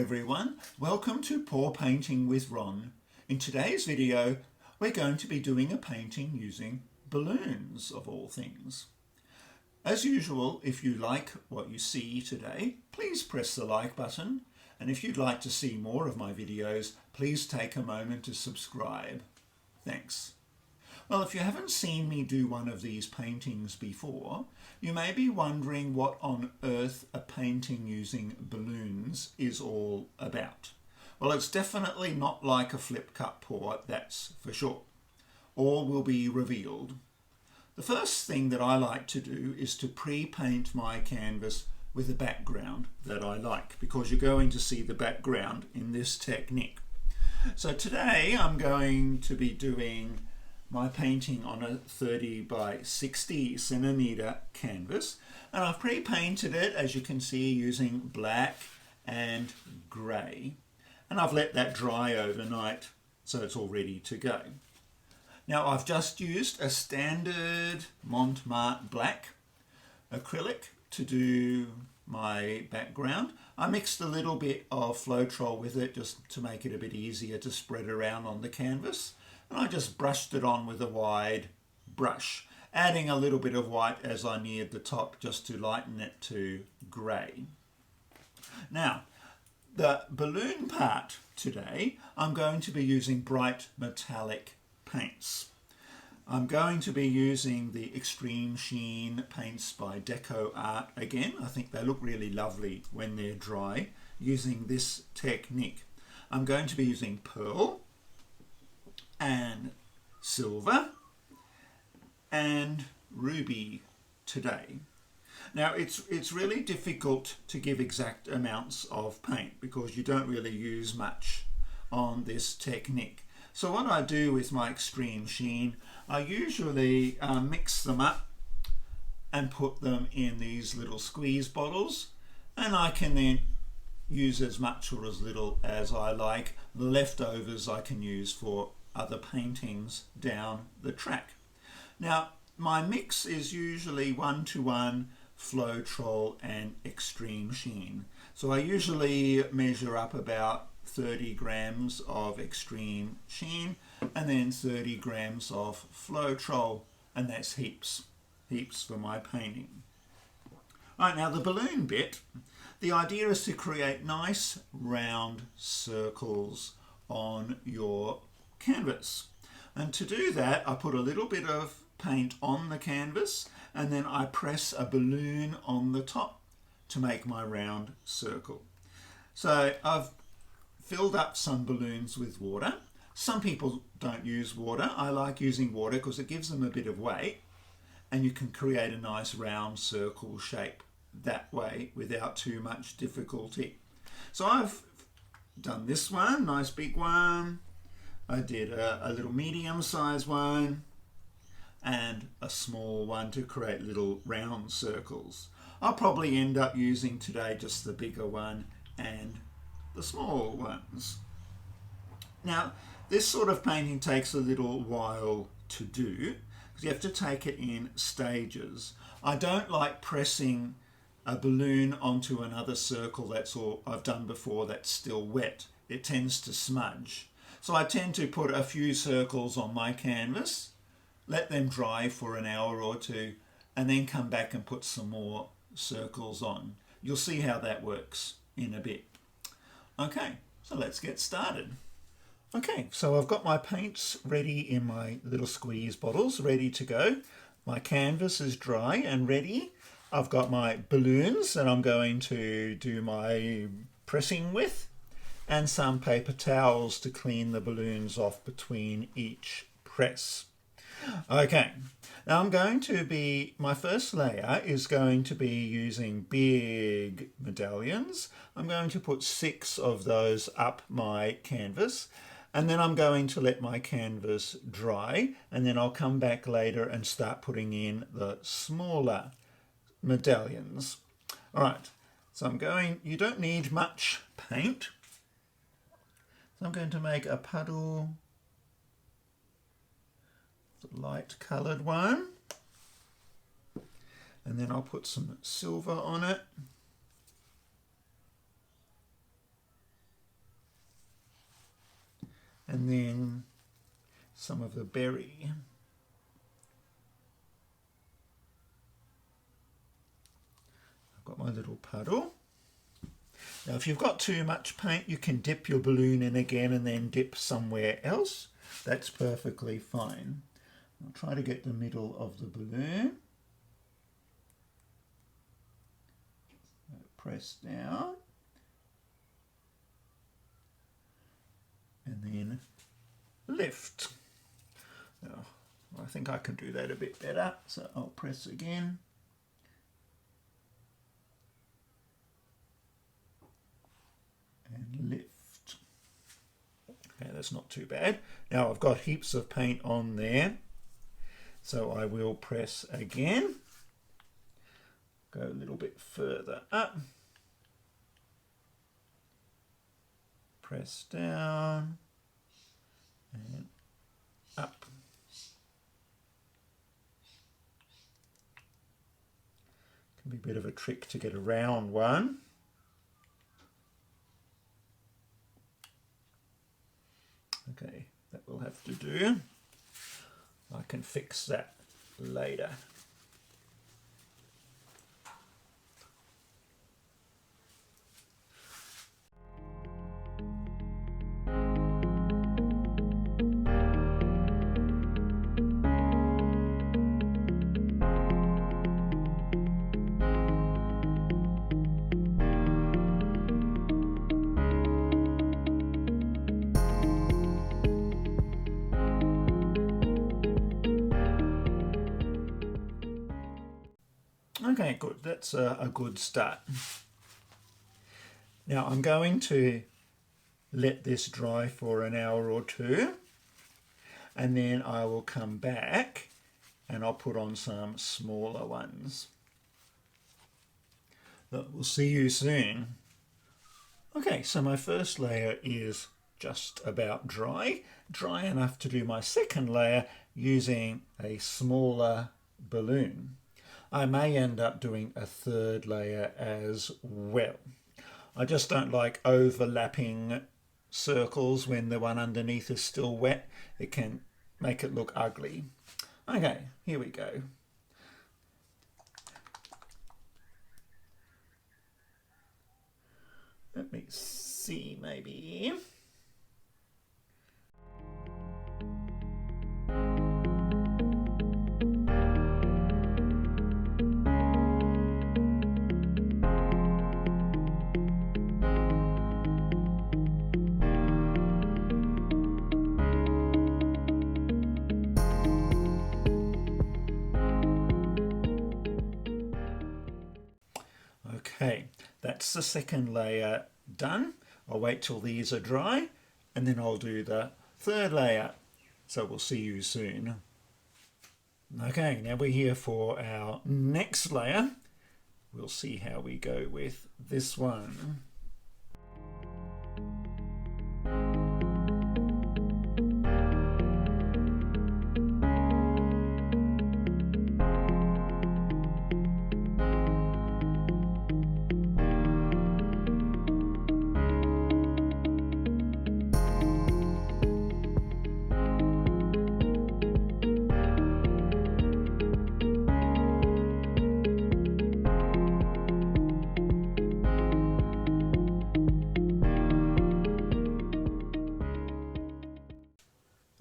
everyone, welcome to Pour Painting with Ron. In today's video we're going to be doing a painting using balloons of all things. As usual, if you like what you see today, please press the like button, and if you'd like to see more of my videos, please take a moment to subscribe. Thanks. Well, if you haven't seen me do one of these paintings before, you may be wondering what on earth a painting using balloons is all about. Well, it's definitely not like a flip cut pour, that's for sure. All will be revealed. The first thing that I like to do is to pre-paint my canvas with a background that I like, because you're going to see the background in this technique. So today I'm going to be doing my painting on a 30 by 60 centimeter canvas, and I've pre-painted it, as you can see, using black and grey, and I've let that dry overnight so it's all ready to go. Now I've just used a standard Montmartre black acrylic to do my background. I mixed a little bit of Floetrol with it just to make it a bit easier to spread around on the canvas. And I just brushed it on with a wide brush, adding a little bit of white as I neared the top just to lighten it to grey. Now, the balloon part today, I'm going to be using bright metallic paints. I'm going to be using the Extreme Sheen paints by Deco Art again. I think they look really lovely when they're dry, using this technique. I'm going to be using pearl and silver and ruby today. Now it's really difficult to give exact amounts of paint because you don't really use much on this technique. So what I do with my Extreme Sheen, I usually mix them up and put them in these little squeeze bottles, and I can then use as much or as little as I like. The leftovers I can use for other paintings down the track. Now my mix is usually 1:1 Floetrol and Extreme Sheen. So I usually measure up about 30 grams of Extreme Sheen and then 30 grams of Floetrol, and that's heaps for my painting. Right, now the balloon bit, the idea is to create nice round circles on your canvas, and to do that I put a little bit of paint on the canvas and then I press a balloon on the top to make my round circle. So I've filled up some balloons with water. Some people don't use water. I like using water because it gives them a bit of weight and you can create a nice round circle shape that way without too much difficulty. So I've done this one, nice big one. I did a little medium size one and a small one to create little round circles. I'll probably end up using today just the bigger one and the small ones. Now this sort of painting takes a little while to do because you have to take it in stages. I don't like pressing a balloon onto another circle that's all I've done before that's still wet. It tends to smudge. So I tend to put a few circles on my canvas, let them dry for an hour or two, and then come back and put some more circles on. You'll see how that works in a bit. Okay, so let's get started. Okay, so I've got my paints ready in my little squeeze bottles, ready to go. My canvas is dry and ready. I've got my balloons that I'm going to do my pressing with, and some paper towels to clean the balloons off between each press. Okay, now my first layer is going to be using big medallions. I'm going to put 6 of those up my canvas, and then I'm going to let my canvas dry, and then I'll come back later and start putting in the smaller medallions. All right, so you don't need much paint. So I'm going to make a puddle, light coloured one, and then I'll put some silver on it. and then some of the berry. I've got my little puddle. Now if you've got too much paint, you can dip your balloon in again and then dip somewhere else. That's perfectly fine. I'll try to get the middle of the balloon. Press down. And then lift. Now, I think I can do that a bit better, so I'll press again. And lift. Okay, that's not too bad. Now I've got heaps of paint on there, so I will press again. Go a little bit further up. Press down and up. Can be a bit of a trick to get a round one. Okay, that will have to do. I can fix that later. Okay, good. That's a good start. Now I'm going to let this dry for an hour or two, and then I will come back and I'll put on some smaller ones. But we'll see you soon. Okay, so my first layer is just about dry enough to do my second layer using a smaller balloon. I may end up doing a third layer as well. I just don't like overlapping circles when the one underneath is still wet. It can make it look ugly. Okay, here we go. Let me see, maybe. Okay, that's the second layer done. I'll wait till these are dry and then I'll do the third layer. So we'll see you soon. Okay, now we're here for our next layer. We'll see how we go with this one.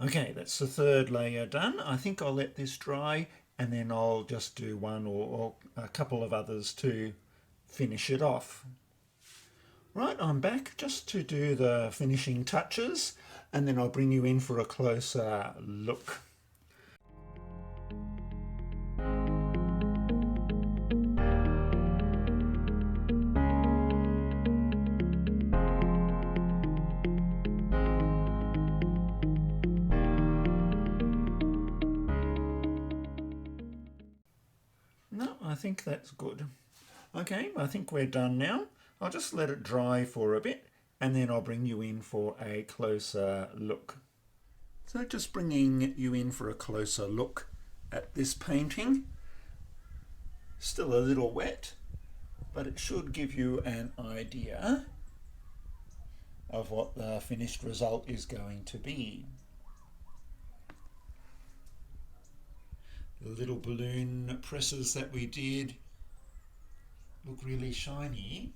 Okay, that's the third layer done. I think I'll let this dry and then I'll just do one or a couple of others to finish it off. Right, I'm back just to do the finishing touches and then I'll bring you in for a closer look. No, I think that's good. Okay, I think we're done now. I'll just let it dry for a bit and then I'll bring you in for a closer look. So just bringing you in for a closer look at this painting. Still a little wet, but it should give you an idea of what the finished result is going to be. The little balloon presses that we did look really shiny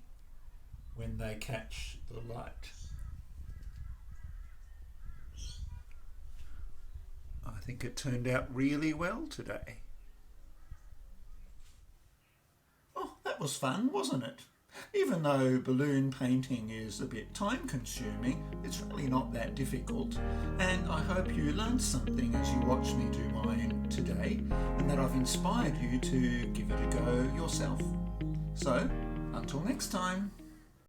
when they catch the light. I think it turned out really well today. Oh, that was fun, wasn't it? Even though balloon painting is a bit time consuming, it's really not that difficult. And I hope you learned something as you watched me do mine today, and that I've inspired you to give it a go yourself. So, until next time.